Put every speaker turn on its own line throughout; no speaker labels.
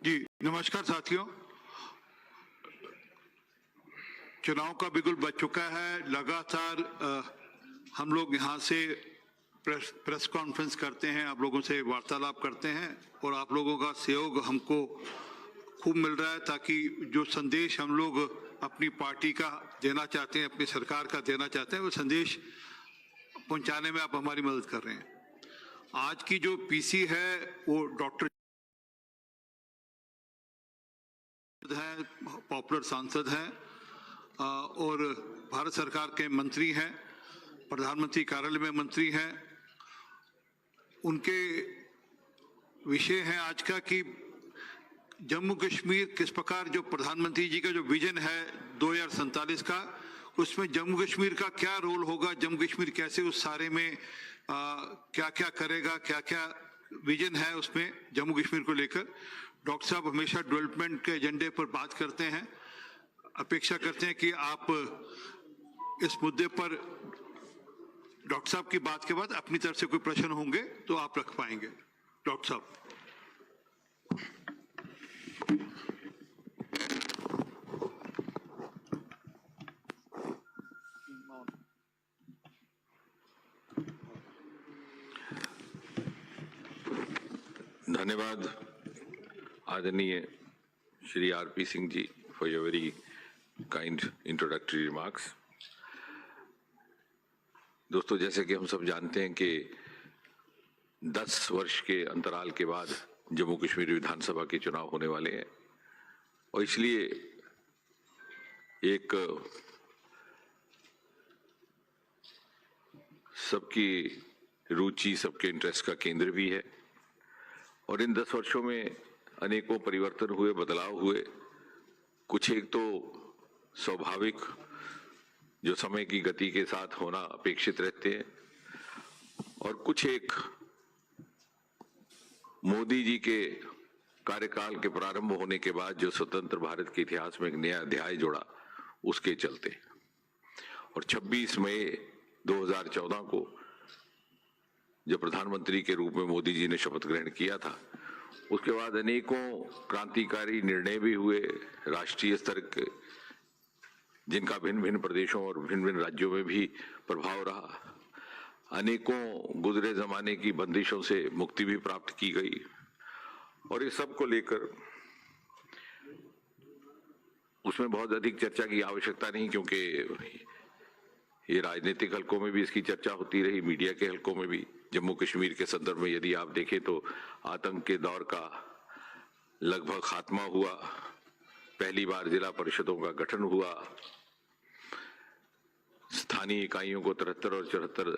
जी नमस्कार साथियों। चुनाव का बिगुल बज चुका है। लगातार हम लोग यहाँ से प्रेस कॉन्फ्रेंस करते हैं, आप लोगों से वार्तालाप करते हैं और आप लोगों का सहयोग हमको खूब मिल रहा है ताकि जो संदेश हम लोग अपनी पार्टी का देना चाहते हैं, अपनी सरकार का देना चाहते हैं, वो संदेश पहुंचाने में आप हमारी मदद कर रहे हैं। आज की जो पीसी है वो डॉक्टर हैं, पॉपुलर सांसद हैं और भारत सरकार के मंत्री हैं, प्रधानमंत्री कार्यालय में मंत्री हैं। उनके विषय है आज का कि जम्मू कश्मीर किस प्रकार, जो प्रधानमंत्री जी का जो विजन है 2047 का, उसमें जम्मू कश्मीर का क्या रोल होगा, जम्मू कश्मीर कैसे उस सारे में क्या क्या करेगा, क्या क्या विजन है उसमें जम्मू कश्मीर को लेकर। डॉक्टर साहब हमेशा डेवलपमेंट के एजेंडे पर बात करते हैं। अपेक्षा करते हैं कि आप इस मुद्दे पर डॉक्टर साहब की बात के बाद अपनी तरफ से कोई प्रश्न होंगे तो आप रख पाएंगे। डॉक्टर साहब।
धन्यवाद आदरणीय Shri RP Singh ji for your very kind introductory remarks. दोस्तों, जैसे कि हम सब जानते हैं कि 10 वर्ष के अंतराल के बाद जम्मू कश्मीर विधानसभा के चुनाव होने वाले हैं और इसलिए एक सबकी रुचि, सबके इंटरेस्ट का केंद्र भी है और इन 10 वर्षों में अनेकों परिवर्तन हुए, बदलाव हुए। कुछ एक तो स्वाभाविक जो समय की गति के साथ होना अपेक्षित रहते हैं और कुछ एक मोदी जी के कार्यकाल के प्रारंभ होने के बाद जो स्वतंत्र भारत के इतिहास में एक नया अध्याय जोड़ा, उसके चलते। और 26 मई 2014 को जब प्रधानमंत्री के रूप में मोदी जी ने शपथ ग्रहण किया था, उसके बाद अनेकों क्रांतिकारी निर्णय भी हुए राष्ट्रीय स्तर के, जिनका भिन्न भिन्न प्रदेशों और भिन्न भिन्न राज्यों में भी प्रभाव रहा। अनेकों गुजरे जमाने की बंदिशों से मुक्ति भी प्राप्त की गई और इस सब को लेकर उसमें बहुत अधिक चर्चा की आवश्यकता नहीं, क्योंकि ये राजनीतिक हलकों में भी इसकी चर्चा होती रही, मीडिया के हलकों में भी। जम्मू कश्मीर के संदर्भ में यदि आप देखें तो आतंक के दौर का लगभग खात्मा हुआ, पहली बार जिला परिषदों का गठन हुआ, स्थानीय इकाइयों को 73 और 74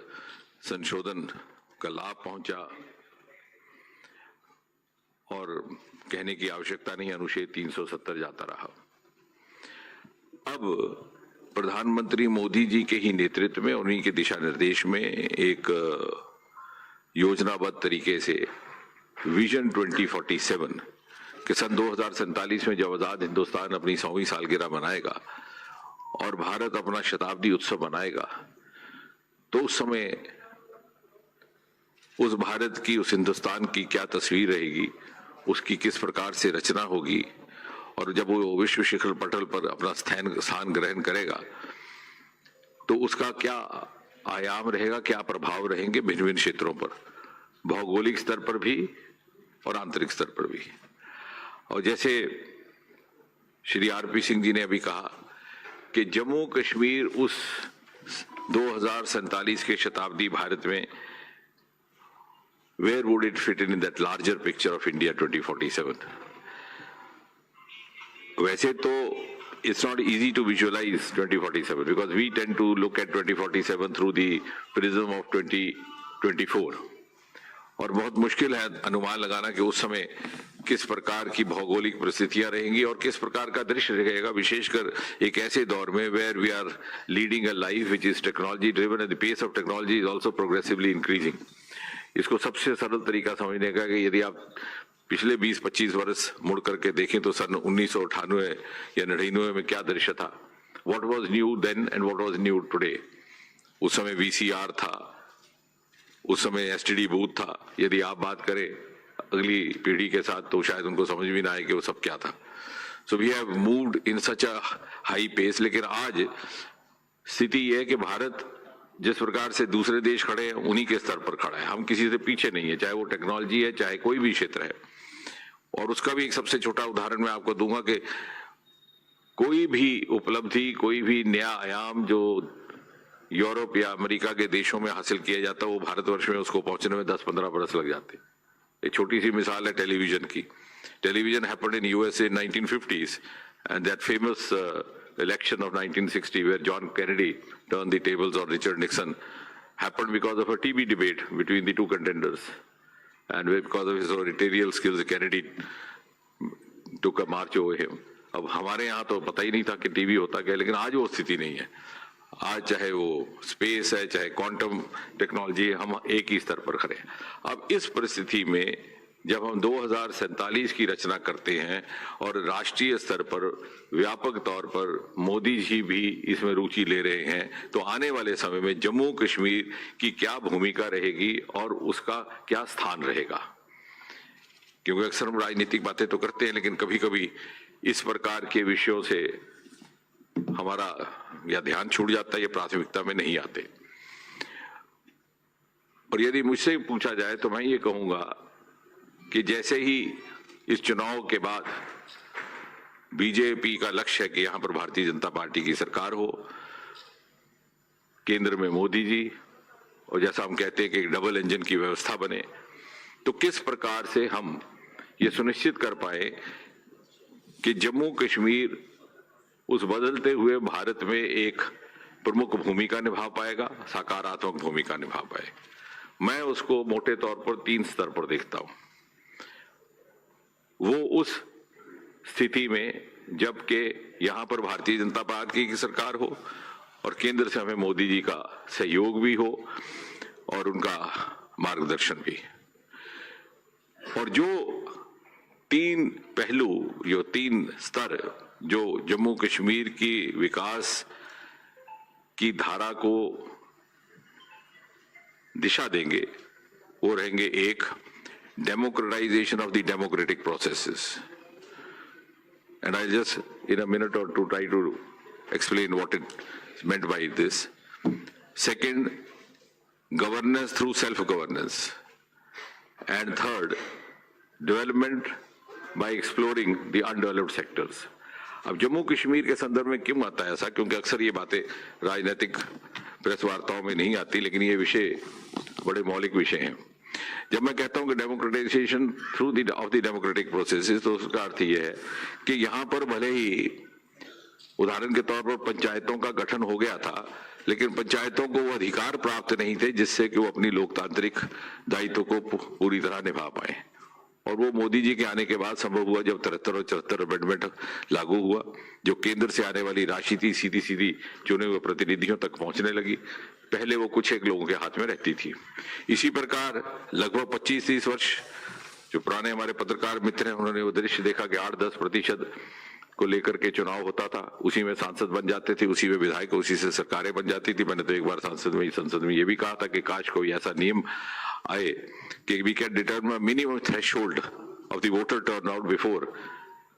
संशोधन का लाभ पहुंचा और कहने की आवश्यकता नहीं, अनुच्छेद 370 जाता रहा। अब प्रधानमंत्री मोदी जी के ही नेतृत्व में, उन्हीं के दिशा निर्देश में एक योजनाबद्ध तरीके से विजन 2047 के सन 2047 में जब आजाद हिंदुस्तान अपनी 100वीं सालगिरह मनाएगा और भारत अपना शताब्दी उत्सव मनाएगा, तो उस समय उस भारत की, उस हिंदुस्तान की क्या तस्वीर रहेगी, उसकी किस प्रकार से रचना होगी और जब वो विश्व शिखर पटल पर अपना स्थान ग्रहण करेगा तो उसका क्या आयाम रहेगा, क्या प्रभाव रहेंगे भिन्न भिन्न क्षेत्रों पर, भौगोलिक स्तर पर भी और आंतरिक स्तर पर भी। और जैसे श्री आरपी सिंह जी ने अभी कहा कि जम्मू कश्मीर उस 2047 के शताब्दी भारत में where would it fit in that larger picture of India 2047? वैसे तो it's not easy to visualize 2047 because we tend to look at 2047 through the prism of 2024 और बहुत मुश्किल है अनुमान लगाना कि उस समय किस प्रकार की भौगोलिक परिस्थितियां रहेंगी और किस प्रकार का दृश्य रहेगा, विशेषकर एक ऐसे दौर में where we are leading a life which is technology driven and the pace of technology is also progressively increasing। इसको सबसे सरल तरीका समझने का कि यदि आप पिछले 20-25 वर्ष मुड़ करके देखें तो सन 1998 या 99 में क्या दृश्य था, what was new then and what was new today। उस समय VCR था, उस समय STD बूथ था। यदि आप बात करें अगली पीढ़ी के साथ, तो शायद उनको समझ भी ना आए कि वो सब क्या था। So we have moved in such a high pace. लेकिन आज स्थिति यह है कि भारत जिस प्रकार से दूसरे देश खड़े हैं उन्हीं के स्तर पर खड़ा है, हम किसी से पीछे नहीं है, चाहे वो टेक्नोलॉजी है चाहे कोई भी क्षेत्र है। और उसका भी एक सबसे छोटा उदाहरण मैं आपको दूंगा कि कोई भी उपलब्धि, कोई भी नया आयाम जो यूरोप या अमेरिका के देशों में हासिल किया जाता है, वो भारतवर्ष में उसको पहुंचने में 10-15 बरस लग जाते। एक छोटी सी मिसाल है टेलीविजन की। Television happened in USA in 1950s and that famous election of 1960 where John Kennedy turned the tables on Richard Nixon happened because of a TV debate between the two contenders, and because of his oratorial skills Kennedy took a march over him. अब हमारे यहाँ तो पता ही नहीं था कि TV होता क्या, लेकिन आज वो स्थिति नहीं है। आज चाहे वो स्पेस है चाहे क्वांटम टेक्नोलॉजी है, हम एक ही स्तर पर खड़े हैं। अब इस परिस्थिति में जब हम 2047 की रचना करते हैं और राष्ट्रीय स्तर पर व्यापक तौर पर मोदी जी भी इसमें रुचि ले रहे हैं, तो आने वाले समय में जम्मू कश्मीर की क्या भूमिका रहेगी और उसका क्या स्थान रहेगा। क्योंकि अक्सर हम राजनीतिक बातें तो करते हैं, लेकिन कभी कभी इस प्रकार के विषयों से हमारा या ध्यान छूट जाता है या प्राथमिकता में नहीं आते। और यदि मुझसे पूछा जाए तो मैं ये कहूंगा कि जैसे ही इस चुनाव के बाद बीजेपी का लक्ष्य है कि यहां पर भारतीय जनता पार्टी की सरकार हो, केंद्र में मोदी जी, और जैसा हम कहते हैं कि डबल इंजन की व्यवस्था बने, तो किस प्रकार से हम ये सुनिश्चित कर पाए कि जम्मू कश्मीर उस बदलते हुए भारत में एक प्रमुख भूमिका निभा पाएगा, सकारात्मक भूमिका निभा पाए। मैं उसको मोटे तौर पर 3 स्तर पर देखता हूं। वो उस स्थिति में जबकि यहां पर भारतीय जनता पार्टी की सरकार हो और केंद्र से हमें मोदी जी का सहयोग भी हो और उनका मार्गदर्शन भी। और जो 3 पहलू, जो 3 स्तर जो जम्मू कश्मीर की विकास की धारा को दिशा देंगे, वो रहेंगे। 1, democratization of the democratic processes, and I'll just in a minute or two try to explain what is meant by this. 2nd, governance through self-governance, and 3rd, development by exploring the undeveloped sectors. अब जम्मू कश्मीर के संदर्भ में क्यों आता है ऐसा, क्योंकि अक्सर ये बातें राजनीतिक प्रेस वार्ताओं में नहीं आती, लेकिन ये विषय बड़े मौलिक विषय हैं। जब मैं कहता हूं कि democratisation through of the democratic processes, तो उसका अर्थ यह है कि यहां पर भले ही उदाहरण के तौर पर पंचायतों का गठन हो गया था, लेकिन पंचायतों को वो अधिकार प्राप्त नहीं थे जिससे कि वो अपनी लोकतांत्रिक दायित्व को पूरी तरह निभा पाए। और वो मोदी जी के आने के बाद संभव हुआ जब 73 और 74 अमेंडमेंट लागू हुआ, जो केंद्र से आने वाली राशि थी सीधी सीधी चुने हुए प्रतिनिधियों तक पहुंचने लगी। पहले वो कुछ एक लोगों के हाथ में रहती थी। इसी प्रकार लगभग 25-30 वर्ष जो पुराने हमारे पत्रकार मित्र हैं, उन्होंने वो दृश्य देखा कि 8-10% को लेकर के चुनाव होता था, उसी में सांसद बन जाते थे, उसी में विधायक, उसी से सरकारें बन जाती थी। मैंने तो एक बार संसद में ये भी कहा था कि काश कोई ऐसा नियम आए कि we can determine minimum threshold of the voter turnout before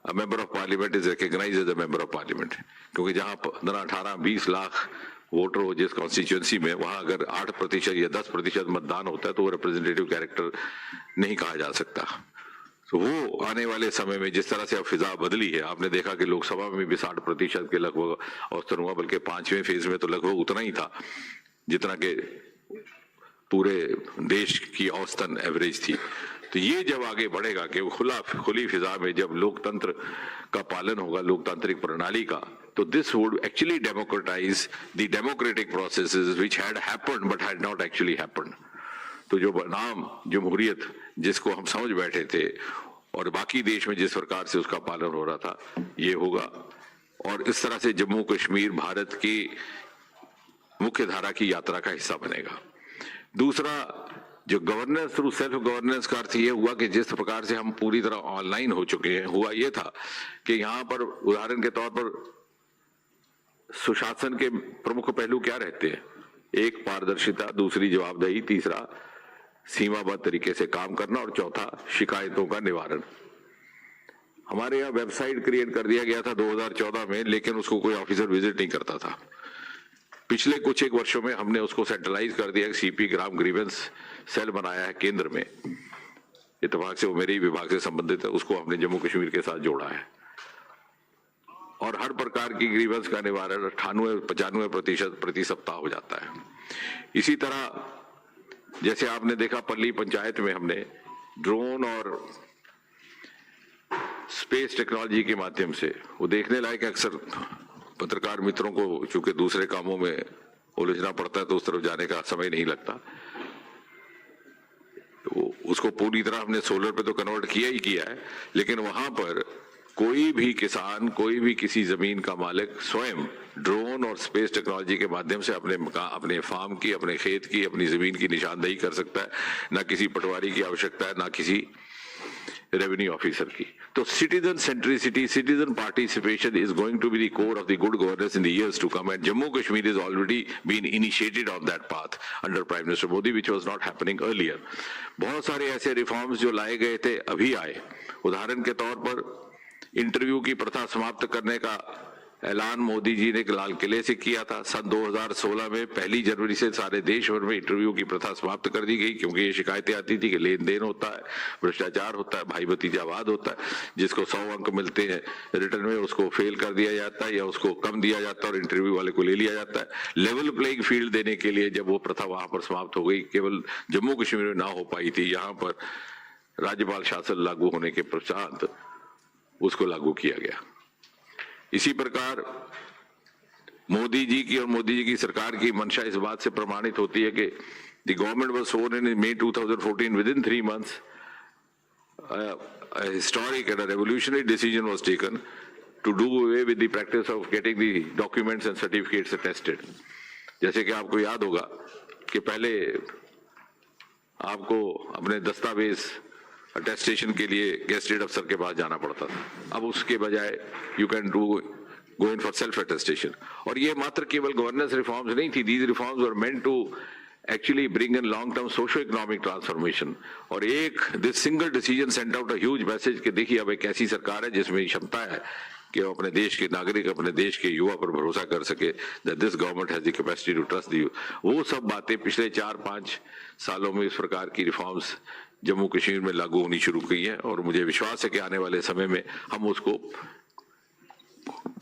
a member of parliament is recognised as a member of parliament. क्योंकि जहां 15, 18, 20 लाख वोटर हो जिस कॉन्स्टिट्यूएंसी में, वहां अगर 8% या 10% मतदान होता है तो वो रिप्रेजेंटेटिव कैरेक्टर नहीं कहा जा सकता। तो वो आने वाले समय में जिस तरह से अब फिजा बदली है, आपने देखा कि लोकसभा में भी 60% के लगभग औसतन हुआ, बल्कि 5वें फेज में तो लगभग उतना ही था जितना के पूरे देश की औसतन एवरेज थी। तो ये जब आगे बढ़ेगा कि खुली फिजा में जब लोकतंत्र का पालन होगा, लोकतांत्रिक प्रणाली का, तो this would actually democratise the democratic processes which had happened but had not actually happened. तो जो नाम जमहूरियत जिसको हम समझ बैठे थे और बाकी देश में जिस प्रकार से उसका पालन हो रहा था, ये होगा। और इस तरह से जम्मू कश्मीर भारत की मुख्य धारा की यात्रा का हिस्सा बनेगा। दूसरा, जो गवर्नेंस थ्रू सेल्फ गवर्नेंस का अर्थ ये हुआ कि जिस प्रकार से हम पूरी तरह ऑनलाइन हो चुके हैं, हुआ ये था कि यहाँ पर उदाहरण के तौर पर सुशासन के प्रमुख पहलू क्या रहते हैं? एक, पारदर्शिता, दूसरी जवाबदेही, तीसरा सीमाबद्ध तरीके से काम करना, और चौथा शिकायतों का निवारण। हमारे यहाँ वेबसाइट क्रिएट कर दिया गया था 2014 में, लेकिन उसको कोई ऑफिसर विजिट नहीं करता था। पिछले कुछ एक वर्षों में हमने उसको सेंट्रलाइज कर दिया, सीपी ग्राम ग्रीवेंस सेल बनाया है केंद्र में, इत्तेफाक से वो मेरे ही विभाग से संबंधित है, उसको हमने जम्मू कश्मीर के साथ जोड़ा है, और हर प्रकार की ग्रीवेंस का निवारण 98-95% प्रति सप्ताह हो जाता है। इसी तरह जैसे आपने देखा पल्ली पंचायत में हमने ड्रोन और स्पेस टेक्नोलॉजी के माध्यम से, वो देखने लायक अक्सर पत्रकार मित्रों को चूंकि दूसरे कामों में उलझना पड़ता है तो उस तरफ जाने का समय नहीं लगता, तो उसको पूरी तरह हमने सोलर पे तो कन्वर्ट किया ही किया है, लेकिन वहां पर कोई भी किसान, कोई भी किसी जमीन का मालिक स्वयं ड्रोन और स्पेस टेक्नोलॉजी के माध्यम से अपने फार्म की, अपने खेत की, अपनी जमीन की निशानदेही कर सकता है। ना किसी पटवारी की आवश्यकता है, ना किसी रेवेन्यू ऑफिसर की। तो citizen centricity, citizen participation is going to be the core of the good governance in the years to come, and Jammu Kashmir has already been initiated on that path under Prime Minister Modi, which was not happening earlier. बहुत सारे ऐसे reforms जो लाए गए थे अभी आए। उदाहरण के तौर पर इंटरव्यू की प्रथा समाप्त करने का ऐलान मोदी जी ने लाल किले से किया था। सन 2016 में 1 जनवरी से सारे देश भर में इंटरव्यू की प्रथा समाप्त कर दी गई, क्योंकि ये शिकायतें आती थी कि लेन देन होता है, भ्रष्टाचार होता है, भाई भतीजावाद होता है, जिसको 100 अंक मिलते हैं रिटर्न में उसको फेल कर दिया जाता है या उसको कम दिया जाता है और इंटरव्यू वाले को ले लिया जाता है। लेवल प्लेइंग फील्ड देने के लिए जब वो प्रथा वहां पर समाप्त हो गई, केवल जम्मू कश्मीर में ना हो पाई थी, यहाँ पर राज्यपाल शासन लागू होने के पश्चात उसको लागू किया गया। इसी प्रकार मोदी जी की और मोदी जी की सरकार की मंशा इस बात से प्रमाणित होती है कि the government was sworn in May 2014 within 3 months. A historic and a revolutionary decision was taken to do away with the practice of getting the documents and certificates attested. जैसे कि आपको याद होगा कि पहले आपको अपने दस्तावेज अटेस्टेशन के लिए गेस्टेड अफसर के पास जाना पड़ता था, अब उसके बजाय you can go in for self attestation. और ये मात्र केवल गवर्नेंस रिफॉर्म्स नहीं थी, these reforms were meant to actually bring in long term socio economic transformation। और एक this single decision send out a huge message कि देखिए अब एक ऐसी सरकार है जिसमें क्षमता है कि वो अपने देश के नागरिक, अपने देश के युवा पर भरोसा कर सके, that this government has the capacity to trust the youth। वो सब बातें पिछले 4-5 सालों में इस प्रकार की रिफॉर्म्स जम्मू कश्मीर में लागू होनी शुरू की है, और मुझे विश्वास है कि आने वाले समय में हम उसको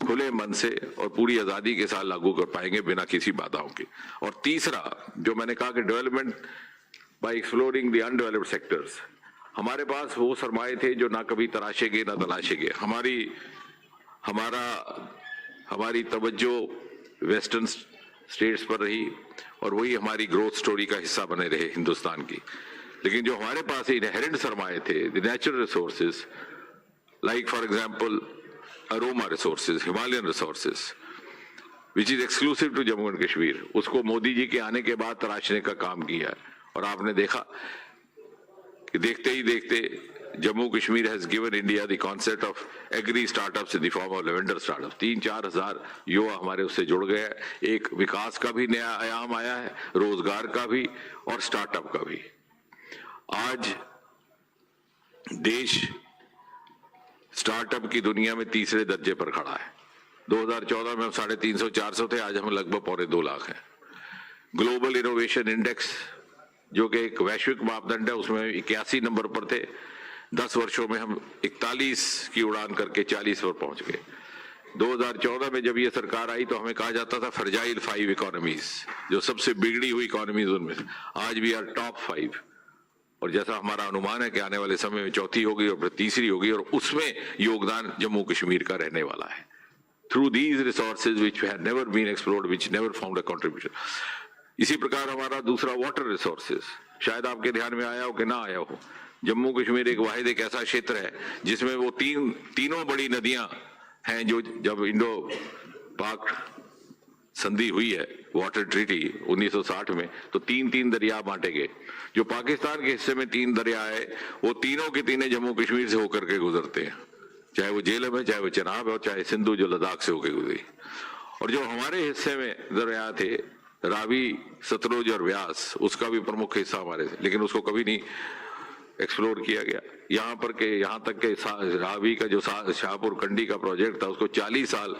खुले मन से और पूरी आजादी के साथ लागू कर पाएंगे बिना किसी बाधाओं के। और तीसरा जो मैंने कहा कि development bye exploring the undeveloped sectors, हमारे पास वो सरमाए थे जो ना कभी तराशे गए ना तलाशे गए। हमारी तवज्जो वेस्टर्न स्टेट्स पर रही और वही हमारी ग्रोथ स्टोरी का हिस्सा बने रहे हिंदुस्तान की। लेकिन जो हमारे पास इनहेरेंट सरमाए थे, the natural resources, like for example aroma resources, Himalayan resources, which is exclusive to Jammu and Kashmir, उसको मोदी जी के आने के बाद तराशने का काम किया है। और आपने देखा कि देखते ही देखते Jammu Kashmir has given India the concept of agri startups in the form of lavender startup. 3-4 हजार युवा हमारे उससे जुड़ गए हैं। एक विकास का भी नया आयाम आया है, रोजगार का भी और स्टार्टअप का भी। आज देश स्टार्टअप की दुनिया में तीसरे दर्जे पर खड़ा है। 2014 में हम 350-400 थे, आज हम लगभग 2.25 लाख हैं। ग्लोबल इनोवेशन इंडेक्स जो कि एक वैश्विक मापदंड है, उसमें 81 नंबर पर थे। 10 वर्षों में हम 41 की उड़ान करके 40 पर पहुंच गए। 2014 में जब ये सरकार आई तो हमें कहा जाता था फ्रजाइल 5 इकोनॉमीज, जो सबसे बिगड़ी हुई इकोनॉमीज उनमें। आज भी आर टॉप 5, और जैसा हमारा अनुमान है कि आने वाले समय में चौथी होगी और फिर तीसरी होगी, और उसमें योगदान जम्मू कश्मीर का रहने वाला है। Through these resources which had never been explored, which never found a contribution. इसी प्रकार हमारा दूसरा वाटर रिसोर्सेज, शायद आपके ध्यान में आया हो कि ना आया हो, जम्मू कश्मीर एक वाहिद एक ऐसा क्षेत्र है जिसमें वो तीनों बड़ी नदियां हैं जो जब इंडो पाक संधि हुई है, वाटर ट्रीटी 1960 में, तो 3 दरिया बांटे गए। जो पाकिस्तान के हिस्से में 3 दरिया है, वो तीनों के तीनों जम्मू कश्मीर से होकर के गुजरते हैं, चाहे वो झेलम है, चाहे वो चिनाब है, और चाहे सिंधु जो लद्दाख से होकर गुजरी। और जो हमारे हिस्से में दरिया थे रावी, सतलुज और व्यास, उसका भी प्रमुख हिस्सा हमारे से, लेकिन उसको कभी नहीं एक्सप्लोर किया गया। यहाँ तक के रावी का जो शाहपुर कंडी का प्रोजेक्ट था, उसको 40 साल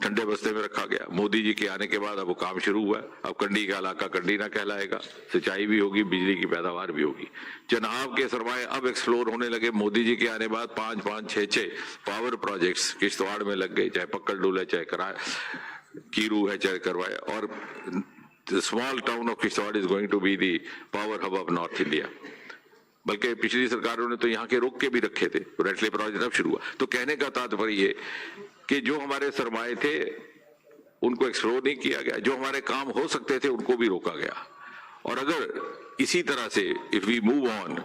ठंडे बस्ते में रखा गया। मोदी जी के आने के बाद अब वो काम शुरू हुआ। अब कंडी का इलाका कंडी ना कहलाएगा, सिंचाई भी होगी, बिजली की पैदावार भी होगी। चनाब के सरमाए अब एक्सप्लोर होने लगे। मोदी जी के आने बाद 5-5, 6-6 पावर प्रोजेक्ट्स किश्तवाड़ में लग गए, चाहे पक्कड़ डुल है, चाहे कराए कीरू है, चाहे करवाए। और the small town of Kishtwar is going to be the power hub of North India. बल्कि पिछली सरकारों ने तो यहाँ के रोक के भी रखे थे, रेटले प्रोजेक्ट अब शुरू हुआ। तो कहने का तात्पर्य ये कि जो हमारे सरमाए थे उनको एक्सप्लोर नहीं किया गया, जो हमारे काम हो सकते थे उनको भी रोका गया। और अगर इसी तरह से इफ वी मूव ऑन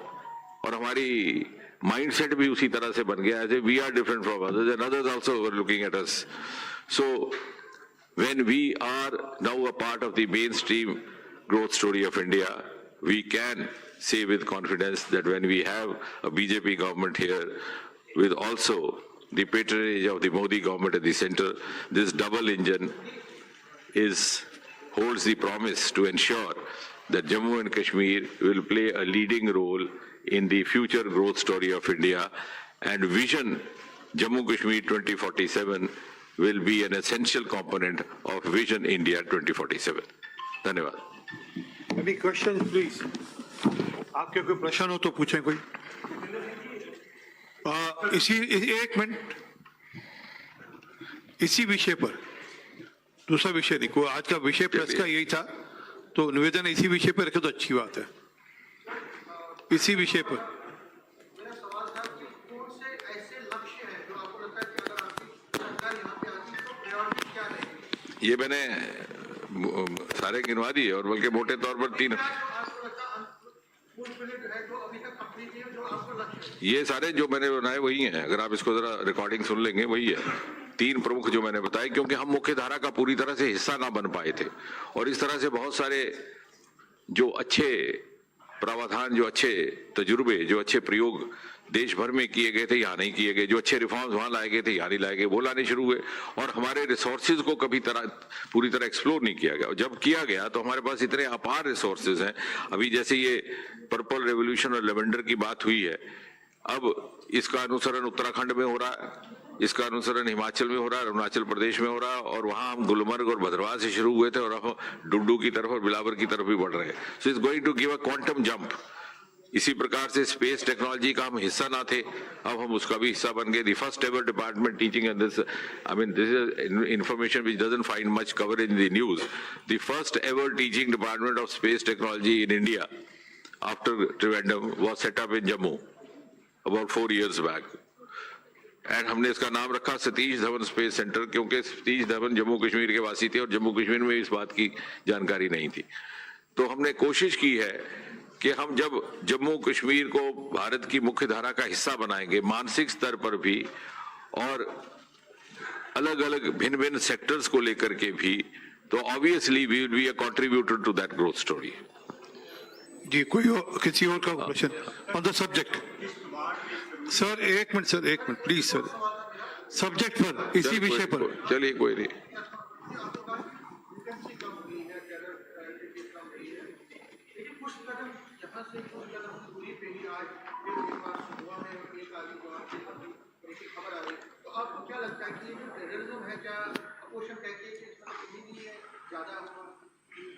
और हमारी माइंडसेट भी उसी तरह से बन गया है, we are different from others and others also were looking at us. So when we are now a part of the mainstream growth story of India, we can say with confidence that when we have a BJP government here with also the patronage of the Modi government at the center, this double engine holds the promise to ensure that Jammu and Kashmir will play a leading role in the future growth story of India, and vision Jammu Kashmir 2047 will be an essential component of Vision India 2047. धन्यवाद।
Any questions, please? आपके कोई प्रश्न हो तो पूछें कोई। एक minute, इसी विषय पर दूसरा विषय देखो, आज का विषय प्रेस का यही था, तो निवेदन इसी विषय पर रखे तो अच्छी बात है। इसी विषय पर
ये मैंने सारे गिनवा दिए, और बल्कि मोटे तौर पर 3। ये सारे जो मैंने बनाए वही हैं, अगर आप इसको जरा रिकॉर्डिंग सुन लेंगे वही है। 3 प्रमुख जो मैंने बताए, क्योंकि हम मुख्य धारा का पूरी तरह से हिस्सा ना बन पाए थे, और इस तरह से बहुत सारे जो अच्छे प्रावधान, जो अच्छे तजुर्बे, जो अच्छे प्रयोग देश भर में किए गए थे, यहाँ नहीं किए गए। जो अच्छे रिफॉर्म्स वहां लाए गए थे, यहाँ नहीं लाए गए, वो लाने शुरू हुए। और हमारे रिसोर्सेज को कभी पूरी तरह एक्सप्लोर नहीं किया गया। जब किया गया तो हमारे पास इतने अपार रिसोर्सेज हैं। अभी जैसे ये पर्पल रेवोल्यूशन और लेवेंडर की बात हुई है, अब इसका अनुसरण उत्तराखंड में हो रहा है, इसका अनुसरण हिमाचल में हो रहा है, अरुणाचल प्रदेश में हो रहा है, और वहां हम गुलमर्ग और भद्रवाह से शुरू हुए थे और अब डुड्डू की तरफ और बिलावर की तरफ भी बढ़ रहे हैं। So it's going to give a quantum jump. इसी प्रकार से स्पेस टेक्नोलॉजी का हम हिस्सा ना थे, अब हम उसका भी हिस्सा बन गए। The first ever department teaching and this, I mean this is information which doesn't find much cover in the news. The first ever teaching department of space technology in India after Trivandrum was set up in Jammu about 4 years back, and हमने इसका नाम रखा Satish Dhawan space centre, क्योंकि सतीश धवन जम्मू कश्मीर के वासी थे और जम्मू कश्मीर में इस बात की जानकारी नहीं थी। तो हमने कोशिश की है कि हम जब जम्मू कश्मीर को भारत की मुख्य धारा का हिस्सा बनाएंगे, मानसिक स्तर पर भी और अलग अलग भिन्न भिन्न सेक्टर्स को लेकर के भी, तो obviously we will be a contributor to that growth story.
जी, कोई और, किसी और का question on the subject? Sir एक मिनट, सर एक मिनट प्लीज सर, सब्जेक्ट पर, इसी विषय पर।
चलिए, कोई नहीं।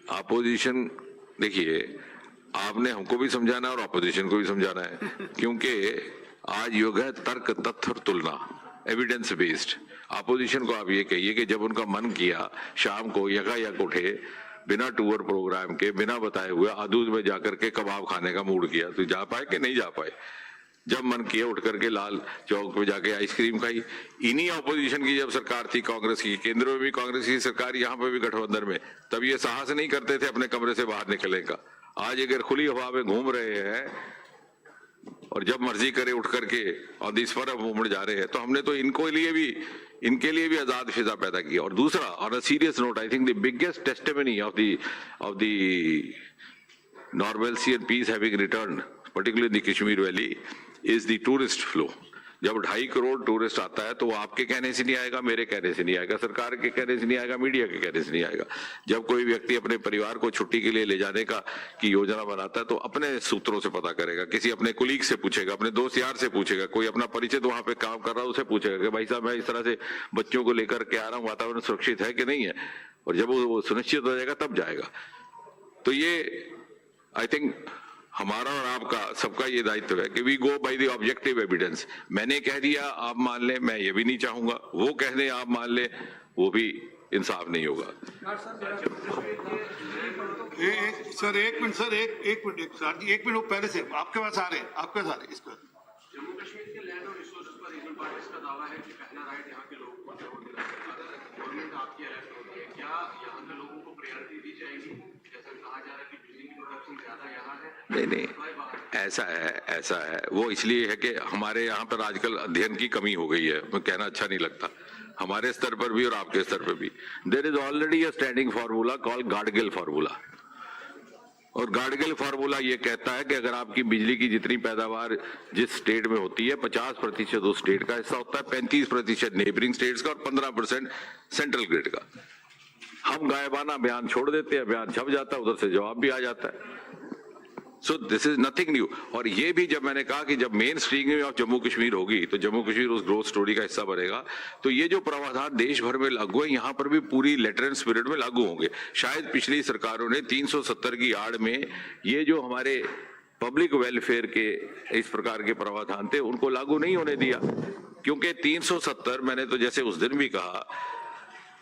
अपोजिशन, देखिए आपने हमको भी समझाना है और अपोजिशन को भी समझाना है, क्योंकि आज युग है तर्क, तथ्य और तुलना, एविडेंस बेस्ड। अपोजिशन को आप ये कहिए कि जब उनका मन किया शाम को यकायक उठे, बिना टूर प्रोग्राम के, बिना बताए हुए आदूज में जाकर के कबाब खाने का मूड किया, तो जा पाए कि नहीं जा पाए? जब मन किया उठ करके लाल चौक पे जाके आइसक्रीम खाई। इन्हीं ऑपोजिशन की जब सरकार थी कांग्रेस की, केंद्र में भी कांग्रेस की सरकार, यहाँ पे भी गठबंधन में, तब ये साहस नहीं करते थे अपने कमरे से बाहर निकलने का। आज अगर खुली हवा में घूम रहे हैं और जब मर्जी करे उठ करके on the spur of movement जा रहे हैं, तो हमने तो इनके लिए भी आजाद फिजा पैदा किया। और दूसरा, on a serious note, I think the biggest testimony of the normalcy and peace having returned, particularly in the Kashmir Valley, is the tourist flow. जब 2.5 करोड़ टूरिस्ट आता है तो वो आपके कहने से नहीं आएगा, मेरे कहने से नहीं आएगा, सरकार के कहने से नहीं आएगा, मीडिया के कहने से नहीं आएगा। जब कोई व्यक्ति अपने परिवार को छुट्टी के लिए ले जाने का की योजना बनाता है तो अपने सूत्रों से पता करेगा, किसी अपने कुलीग से पूछेगा, अपने दोस्त यार से पूछेगा, कोई अपना परिचित वहां पे काम कर रहा है उसे पूछेगा कि भाई साहब मैं इस तरह से बच्चों को लेकर के आ रहा हूँ, वातावरण सुरक्षित है कि नहीं है, और जब वो सुनिश्चित हो जाएगा तब जाएगा। तो ये आई थिंक हमारा और आपका सबका ये दायित्व है कि we go by the objective evidence. मैंने कह दिया आप मान ले, मैं ये भी नहीं चाहूंगा, वो कह दे आप मान ले, वो भी इंसाफ नहीं होगा।
सर एक मिनट सर, एक मिनट सर जी, 1 मिनट, वो पहले से आपके पास आ रहे हैं, आपके पास आ रहे हैं। इसको
जम्मू कश्मीर के लैंड और रिसोर्सेज पर रीजनल पार्टीज का दावा है कि पहला राइट यहाँ के लोगों को दिलाया जाएगा। गवर्नमेंट आपकी इलेक्ट होती है, क्या यहाँ के लोगों को प्रायोरिटी दी जाएगी? जैसे कहा जा रहा है कि बिजली की प्रोडक्शन ज्यादा यहाँ है।
नहीं, ऐसा है वो इसलिए है कि हमारे यहाँ पर आजकल अध्ययन की कमी हो गई है, मैं कहना अच्छा नहीं लगता, हमारे स्तर पर भी और आपके स्तर पर भी। There is already a standing formula called Gadgil formula, और गाडगिल फार्मूला ये कहता है कि अगर आपकी बिजली की जितनी पैदावार जिस स्टेट में होती है 50% उस स्टेट का हिस्सा होता है, 35% नेबरिंग स्टेट्स का और 15% सेंट्रल ग्रिड का। हम गायबाना बयान छोड़ देते हैं, बयान छप जाता है, उधर से जवाब भी आ जाता है। So this is nothing new. और ये भी जब मैंने कहा कि जब main streaming of Jammu Kashmir होगी तो जम्मू कश्मीर उस ग्रोथ स्टोरी का हिस्सा बनेगा, तो ये जो प्रावधान देश भर में लागू है यहाँ पर भी पूरी लेटर एंड स्पिरिट में लागू होंगे। शायद पिछली सरकारों ने 370 की आड़ में ये जो हमारे पब्लिक वेलफेयर के इस प्रकार के प्रावधान थे उनको लागू नहीं होने दिया, क्योंकि 370 मैंने तो जैसे उस दिन भी कहा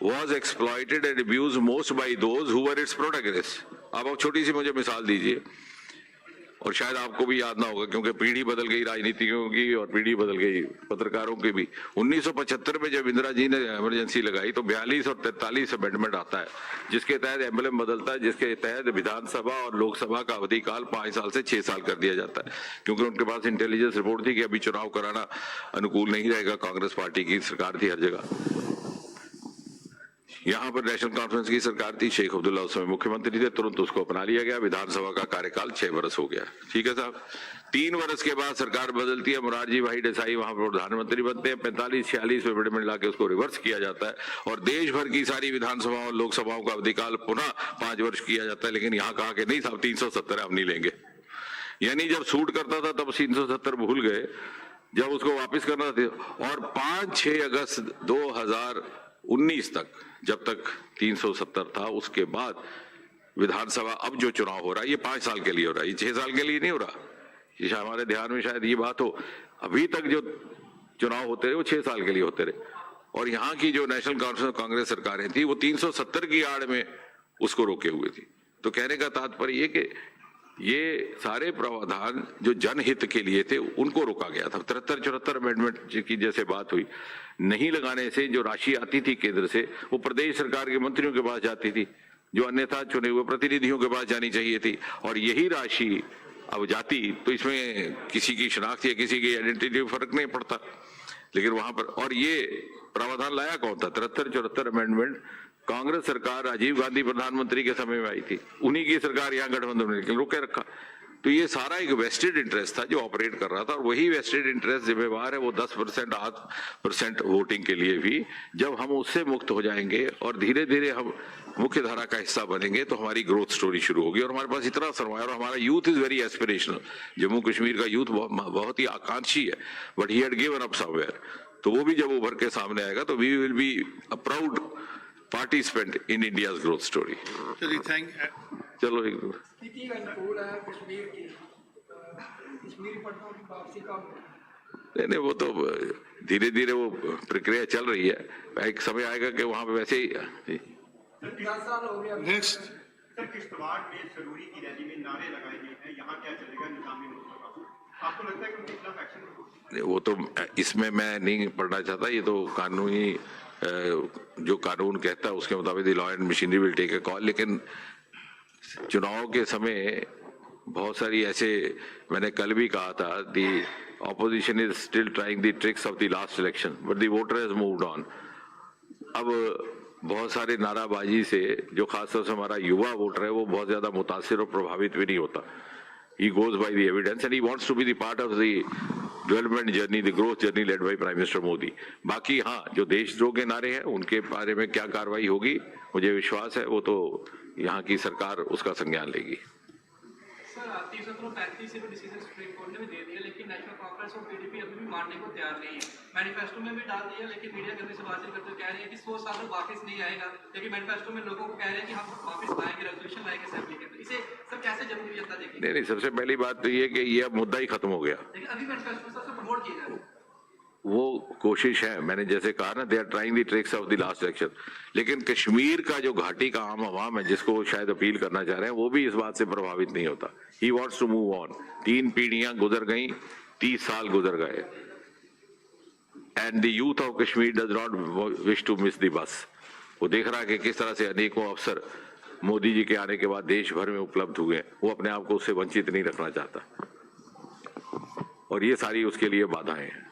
was exploited and abused most by those who were its protagonists। अब छोटी सी मुझे मिसाल दीजिए, और शायद आपको भी याद ना होगा क्योंकि पीढ़ी बदल गई राजनीतिज्ञों की और पीढ़ी बदल गई पत्रकारों की भी। 1975 में जब इंदिरा जी ने इमरजेंसी लगाई तो 42 और 43 अमेंडमेंट आता है जिसके तहत एम्बलम बदलता है, जिसके तहत विधानसभा और लोकसभा का अवधि काल 5 साल से 6 साल कर दिया जाता है, क्योंकि उनके पास इंटेलिजेंस रिपोर्ट थी कि अभी चुनाव कराना अनुकूल नहीं रहेगा, कांग्रेस पार्टी की सरकार थी हर जगह। यहाँ पर नेशनल कॉन्फ्रेंस की सरकार थी, शेख अब्दुल्ला उस समय मुख्यमंत्री थे, तुरंत उसको अपना लिया गया, विधानसभा का कार्यकाल 6 वर्ष हो गया। ठीक है साहब, 3 वर्ष के बाद सरकार बदलती है, मोरारजी भाई देसाई वहां पर प्रधानमंत्री बनते हैं, 45-46 में अमेंडमेंट लाके उसको रिवर्स किया जाता है और देश भर की सारी विधानसभाओं और लोकसभाओं का अवधिकाल पुनः 5 वर्ष किया जाता है। लेकिन यहाँ कहा कि नहीं साहब 370 हम नहीं लेंगे, यानी जब सूट करता था तब 370 भूल गए, जब उसको वापिस करना था। और 5-6 अगस्त 2019 तक, जब तक 370 था, उसके बाद विधानसभा अब जो चुनाव हो रहा है ये 5 साल के लिए हो रहा है, ये 6 साल के लिए नहीं हो रहा। ये हमारे ध्यान में शायद ये बात हो, अभी तक जो चुनाव होते रहे वो 6 साल के लिए होते रहे। और यहाँ की जो नेशनल कॉन्फ्रेंस कांग्रेस सरकारें थी वो 370 की आड़ में उसको रोके हुए थी। तो कहने का तात्पर्य ये कि ये सारे प्रावधान जो जनहित के लिए थे उनको रोका गया था। 73-74 अमेंडमेंट की जैसे बात हुई, नहीं लगाने से जो राशि आती थी केंद्र से वो प्रदेश सरकार के मंत्रियों के पास जाती थी, जो अन्यथा चुने हुए प्रतिनिधियों के पास जानी चाहिए थी। और यही राशि अब जाती तो इसमें किसी की शनाख्त या किसी की आइडेंटिटी में फर्क नहीं पड़ता। लेकिन वहां पर, और ये प्रावधान लाया कौन था? 73-74 अमेंडमेंट कांग्रेस सरकार राजीव गांधी प्रधानमंत्री के समय में आई थी, उन्हीं की सरकार यहाँ गठबंधन ने लेकिन रोके रखा। तो ये सारा एक वेस्टेड इंटरेस्ट था जो ऑपरेट कर रहा था, और वही वेस्टेड इंटरेस्ट जिम्मेवार है वो 10% 8% वोटिंग के लिए भी। जब हम उससे मुक्त हो जाएंगे और धीरे धीरे हम मुख्य धारा का हिस्सा बनेंगे तो हमारी ग्रोथ स्टोरी शुरू होगी। और हमारे पास इतना सरमाया, और हमारा youth is very aspirational. Jammu Kashmir का यूथ बहुत ही आकांक्षी है, but he had given up somewhere. तो वो भी जब उभर के सामने आएगा तो we will be a proud participant in India's growth story.
चलिए थैंक।
चलो एक
स्थिति अनुकूल है कश्मीर की, कश्मीरी पंडितों की वापसी का
नहीं, वो तो धीरे धीरे वो प्रक्रिया चल रही है, एक समय आएगा कि वहां पे वैसे ही
10 साल हो गया।
नेक्स्ट
सर, किश्तवाड़ में जरूरी की रैली में नारे लगाए गए हैं, यहाँ क्या चलेगा निजामी मुस्तफा? आपको लगता है कि उनके खिलाफ एक्शन?
वो तो इसमें मैं नहीं पढ़ना चाहता, ये तो कानूनी जो कानून कहता है उसके मुताबिक law and machinery will take a call. लेकिन चुनाव के समय बहुत सारी ऐसे, मैंने कल भी कहा था, दी opposition is still trying the tricks of the last election but the voter has moved on. अब बहुत सारे नाराबाजी से जो खासतौर से हमारा युवा वोटर है वो बहुत ज्यादा मुतासिर और प्रभावित भी नहीं होता। He goes by the evidence and he wants to be the part of the development journey, the growth journey led by prime minister Modi. बाकी हाँ, जो देशद्रोह के नारे हैं उनके बारे में क्या कार्रवाई होगी, मुझे विश्वास है वो तो यहाँ की सरकार उसका संज्ञान लेगी।
सर 335 से भी डिसीजन सुप्रीम कोर्ट ने भी दे दिया, लेकिन नेशनल कॉन्फ्रेंस और पीडीपी अभी भी मानने को तैयार नहीं है। मैनिफेस्टो में भी डाल दिया, लेकिन मीडिया कर्मी से बातचीत करते हुए कह रहे हैं कि 100 साल में वापस नहीं आएगा, लेकिन मैनिफेस्टो में लोगों को कह रहे हैं कि हम वापस लाएंगे, रेजोल्यूशन लाएंगे असेंबली के अंदर। इसे सर कैसे जम्मू की जनता देखेगी?
नहीं, सबसे पहली बात तो ये कि ये अब मुद्दा ही खत्म हो गया।
लेकिन अभी मैनिफेस्टो सबसे प्रमोट किया जा रहा है।
वो कोशिश है, मैंने जैसे कहा ना, they are trying the tricks of the last election. लेकिन कश्मीर का जो घाटी का आम आवाम है जिसको वो शायद अपील करना चाह रहे हैं, वो भी इस बात से प्रभावित नहीं होता। He wants to move on. 3 पीढ़ियां गुजर गई, 30 साल गुजर गए, and the youth of Kashmir does not wish to miss the bus. वो देख रहा है कि किस तरह से अनेकों अवसर मोदी जी के आने के बाद देश भर में उपलब्ध हुए, वो अपने आप को उससे वंचित नहीं रखना चाहता, और ये सारी उसके लिए बाधाएं हैं।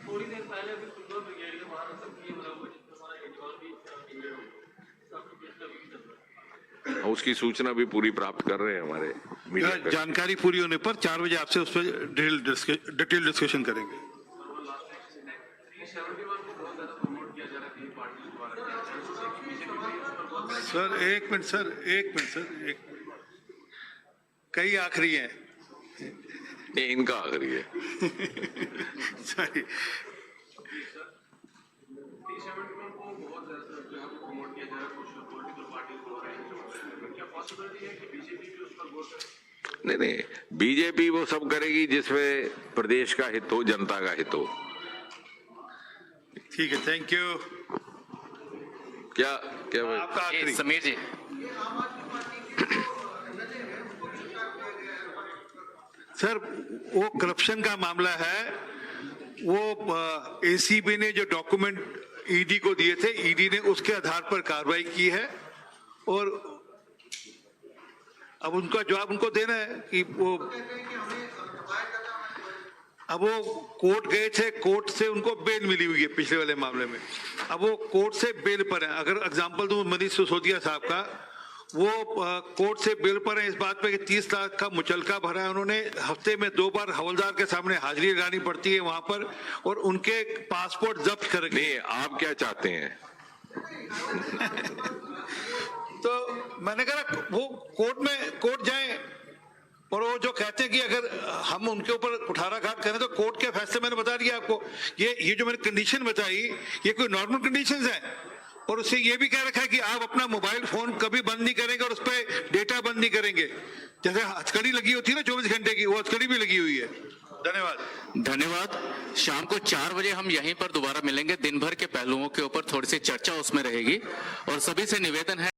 थोड़ी देर पहले अभी फुटबॉल ब्रिगेड के बाहर सब किए मतलब जिसमें हमारा केजरीवाल भी इंजर्ड हो गया, सब
उसकी सूचना भी पूरी प्राप्त कर रहे हैं हमारे मीडिया कर्मी।
जानकारी पूरी होने पर 4 बजे आपसे उस पर डिटेल डिस्कशन करेंगे।
371 को बहुत ज्यादा प्रमोट किया जा रहा है तीन पार्टियों द्वारा।
सर एक मिनट सर, कई आखिरी हैं।
नहीं, इनका आखिरी है।
सॉरी,
371 को बहुत ज्यादा जो है वो प्रमोट किया जा रहा है कुछ पॉलिटिकल पार्टीज द्वारा। क्या पॉसिबिलिटी है कि बीजेपी भी उस पर गौर करे?
नहीं, बीजेपी वो सब करेगी जिसमें प्रदेश का हित हो, जनता का हित हो।
ठीक है, थैंक यू।
क्या भाई?
आपका आखिरी।
समीर जी,
सर वो करप्शन का मामला है, वो एसीबी ने जो डॉक्यूमेंट ईडी को दिए थे, ईडी ने उसके आधार पर कार्रवाई की है, और अब उनका जवाब उनको देना है कि वो, अब वो कोर्ट गए थे, कोर्ट से उनको बेल मिली हुई है पिछले वाले मामले में, अब वो कोर्ट से बेल पर है। अगर एग्जांपल दूं मनीष सिसोदिया साहब का, वो कोर्ट से बेल पर है इस बात पे कि 30 लाख का मुचलका भरा है उन्होंने, हफ्ते में 2 बार हवलदार के सामने हाजिरी लगानी पड़ती है वहां पर, और उनके पासपोर्ट जब्त करेंगे।
नहीं, आप क्या चाहते हैं?
तो मैंने कहा वो कोर्ट जाएं, और वो जो कहते हैं कि अगर हम उनके ऊपर कुठाराघात करें तो कोर्ट के फैसले, मैंने बता दिया आपको, ये जो मैंने कंडीशन बताई, ये कोई नॉर्मल कंडीशंस हैं, और उससे ये भी कह रखा है कि आप अपना मोबाइल फोन कभी बंद नहीं करेंगे और उस पर डेटा बंद नहीं करेंगे। जैसे हथकड़ी लगी होती है ना 24 घंटे की, वो हथकड़ी भी लगी हुई है।
धन्यवाद। शाम को 4 बजे हम यहीं पर दोबारा मिलेंगे। दिन भर के पहलुओं के ऊपर थोड़ी सी चर्चा उसमें रहेगी, और सभी से निवेदन है